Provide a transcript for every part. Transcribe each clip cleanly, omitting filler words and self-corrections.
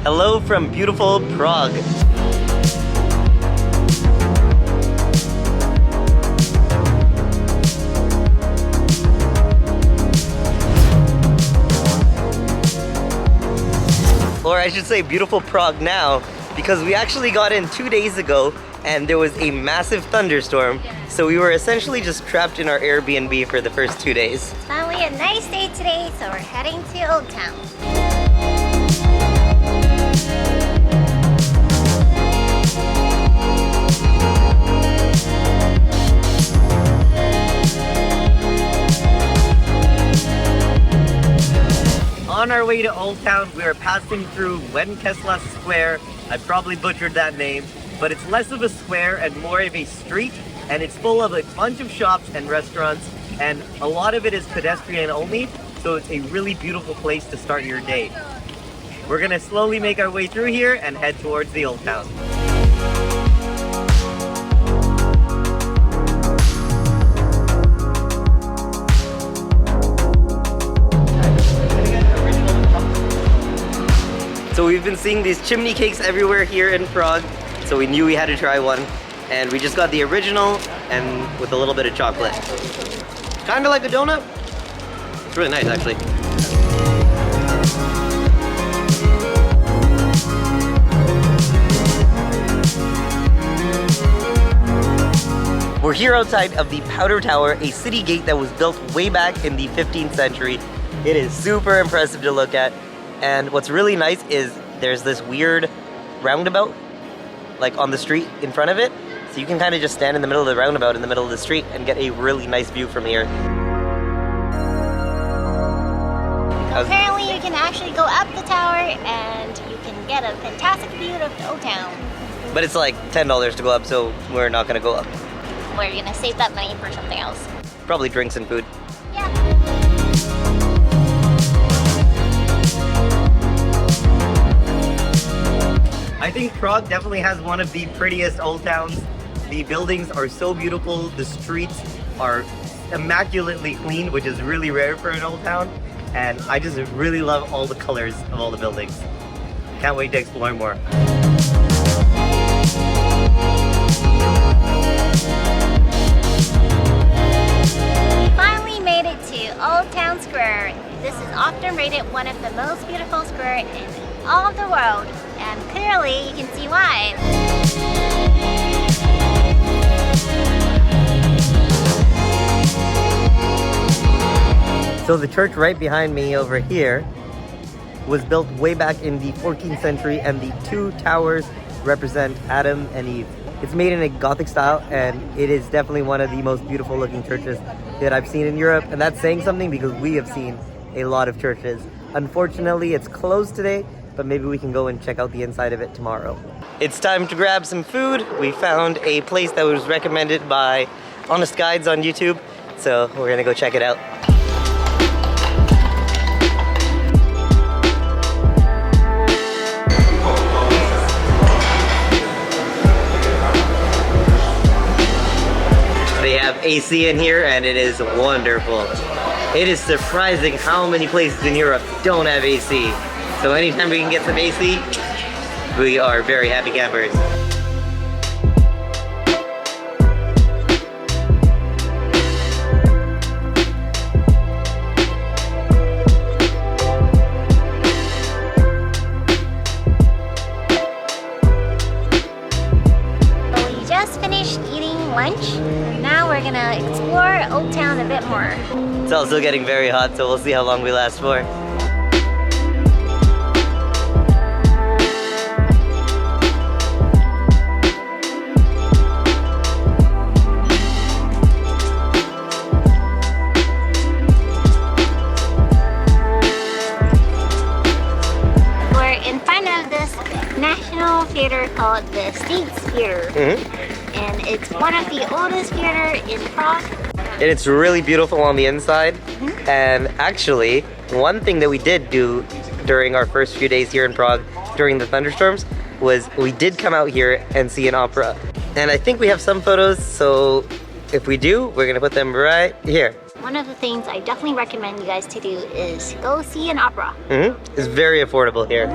Hello from beautiful Prague. Or I should say beautiful Prague now, because we actually got in 2 days ago and there was a massive thunderstorm. So we were essentially just trapped in our Airbnb for the first 2 days. It's finally a nice day today, so we're heading to Old Town. On our way to Old Town, we are passing through Wenceslas Square. I probably butchered that name, but it's less of a square and more of a street, and it's full of a bunch of shops and restaurants, and a lot of it is pedestrian only, so it's a really beautiful place to start your day. We're gonna slowly make our way through here and head towards the Old Town. So we've been seeing these chimney cakes everywhere here in Prague, so we knew we had to try one. And we just got the original and with a little bit of chocolate. Kind of like a donut. It's really nice actually. We're here outside of the Powder Tower, a city gate that was built way back in the 15th century. It is super impressive to look at. And what's really nice is there's this weird roundabout like on the street in front of it. So you can kind of just stand in the middle of the roundabout in the middle of the street and get a really nice view from here. Apparently you can actually go up the tower and you can get a fantastic view of the Old Town. But it's like $10 to go up, so we're not gonna go up. We're gonna save that money for something else. Probably drinks and food. Yeah. I think Prague definitely has one of the prettiest old towns. The buildings are so beautiful, the streets are immaculately clean, which is really rare for an old town. And I just really love all the colors of all the buildings. Can't wait to explore more. We finally made it to Old Town Square. This is often rated one of the most beautiful squares in all of the world. And clearly you can see why. So the church right behind me over here was built way back in the 14th century, and the two towers represent Adam and Eve. It's made in a Gothic style, and it is definitely one of the most beautiful looking churches that I've seen in Europe. And that's saying something because we have seen a lot of churches. Unfortunately, it's closed today, but maybe we can go and check out the inside of it tomorrow. It's time to grab some food. We found a place that was recommended by Honest Guides on YouTube, so we're gonna go check it out. They have AC in here and it is wonderful. It is surprising how many places in Europe don't have AC. So anytime we can get some AC, we are very happy campers. We just finished eating lunch. Now we're gonna explore Old Town a bit more. It's also getting very hot, so we'll see how long we last for. National theater called the States Theater. And it's one of the oldest theater in Prague. And it's really beautiful on the inside. And actually, one thing that we did do during our first few days here in Prague during the thunderstorms was we did come out here and see an opera. And I think we have some photos, so if we do, we're gonna put them right here. One of the things I definitely recommend you guys to do is go see an opera. It's very affordable here.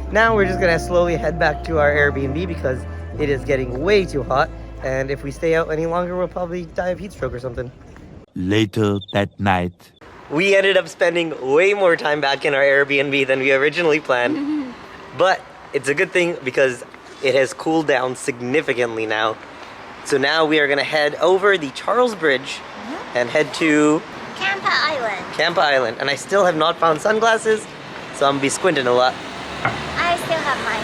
Now we're just gonna slowly head back to our Airbnb because it is getting way too hot. And if we stay out any longer, we'll probably die of heat stroke or something. Later that night. We ended up spending way more time back in our Airbnb than we originally planned. But it's a good thing because it has cooled down significantly now. So now we are gonna head over the Charles Bridge and head to Campa Island. Campa Island. And I still have not found sunglasses, so I'm gonna be squinting a lot. I still have mine.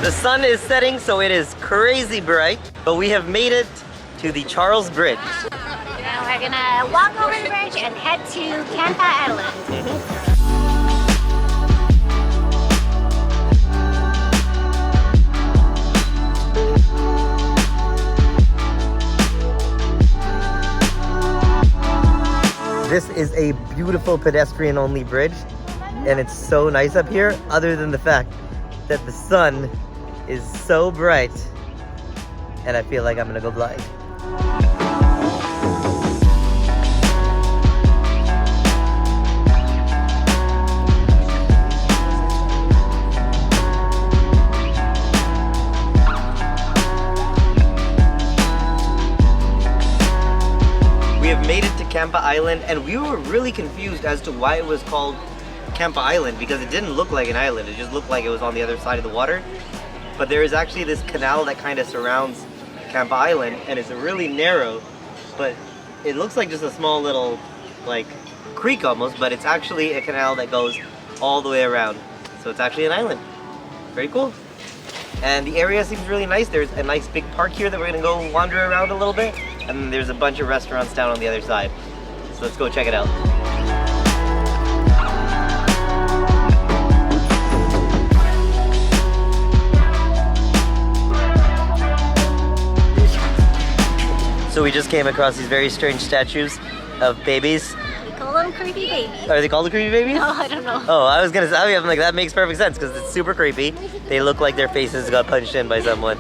The sun is setting, so it is crazy bright, but we have made it to the Charles Bridge. Now we're gonna walk over the bridge and head to Campa Island. This is a beautiful pedestrian-only bridge, and it's so nice up here, other than the fact that the sun is so bright, and I feel like I'm gonna go blind. We have made it to Campa Island, and we were really confused as to why it was called Campa Island, because it didn't look like an island. It just looked like it was on the other side of the water. But there is actually this canal that kind of surrounds Campa Island, and it's really narrow, but it looks like just a small little, like, creek almost, but it's actually a canal that goes all the way around. So it's actually an island. Very cool. And the area seems really nice. There's a nice big park here that we're gonna go wander around a little bit, and then there's a bunch of restaurants down on the other side. So let's go check it out. So we just came across these very strange statues of babies. We call them creepy babies. Are they called the creepy babies? No, I don't know. Oh, I was gonna say, I'm like, that makes perfect sense because it's super creepy. They look like their faces got punched in by someone.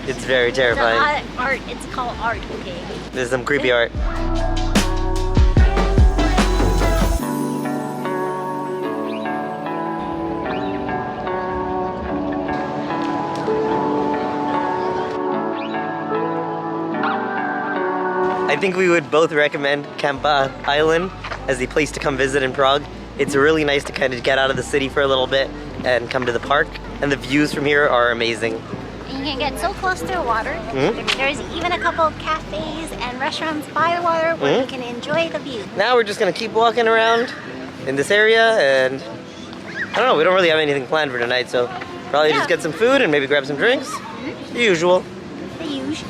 It's very terrifying. The art, it's called art, okay? There's some creepy art. I think we would both recommend Campa Island as the place to come visit in Prague. It's really nice to kind of get out of the city for a little bit and come to the park. And the views from here are amazing. You can get so close to the water. Mm-hmm. There's even a couple of cafes and restaurants by the water where you can enjoy the view. Now we're just gonna keep walking around in this area, and I don't know, we don't really have anything planned for tonight, so probably just get some food and maybe grab some drinks. The usual. The usual.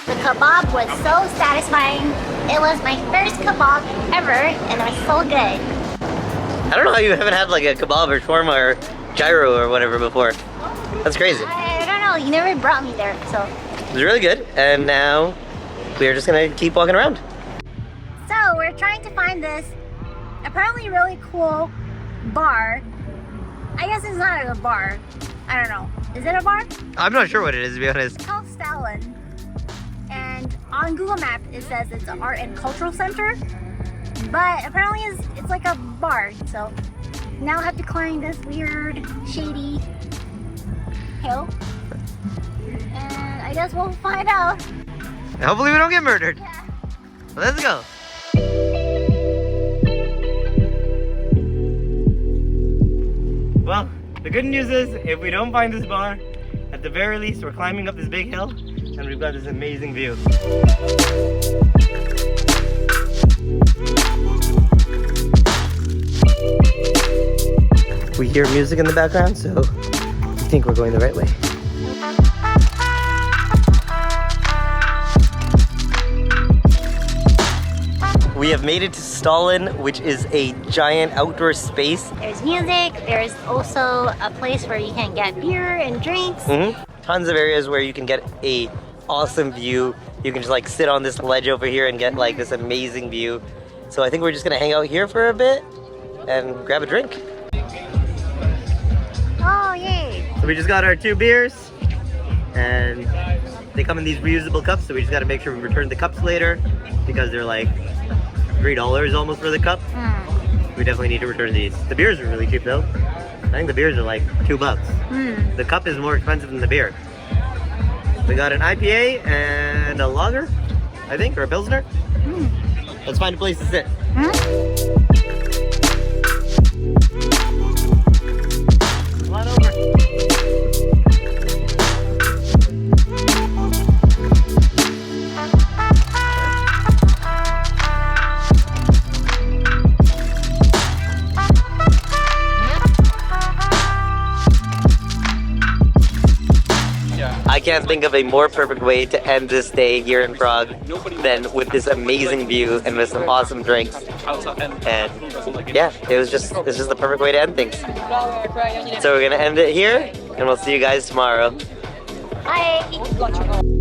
The kebab was so satisfying. It was my first kebab ever, and it was so good. I don't know how you haven't had like a kebab or shawarma or gyro or whatever before. That's crazy. I don't know, he never brought me there, so. It was really good, and now we're just gonna keep walking around. So we're trying to find this apparently really cool bar. I guess it's not a bar. I don't know. Is it a bar? I'm not sure what it is, to be honest. It's called Stalin. And on Google Maps it says it's an art and cultural center. But apparently it's like a bar. So now I have to climb this weird, shady hill. And I guess we'll find out. Hopefully we don't get murdered. Yeah. Let's go. Well, the good news is if we don't find this bar, at the very least we're climbing up this big hill and we've got this amazing view. We hear music in the background, so I think we're going the right way. We have made it to Stalin, which is a giant outdoor space. There's music. There's also a place where you can get beer and drinks. Tons of areas where you can get a awesome view. You can just like sit on this ledge over here and get like this amazing view. So I think we're just gonna hang out here for a bit and grab a drink. Oh, yay. So we just got our 2 beers and they come in these reusable cups, so we just gotta make sure we return the cups later because they're like $3 almost for the cup. We definitely need to return these. The beers are really cheap though. I think the beers are like $2. The cup is more expensive than the beer. We got an IPA and a lager, I think, or a Pilsner. Let's find a place to sit. Come on over. I can't think of a more perfect way to end this day here in Prague than with this amazing view and with some awesome drinks. And yeah, it's just the perfect way to end things. So we're gonna end it here, and we'll see you guys tomorrow. Bye.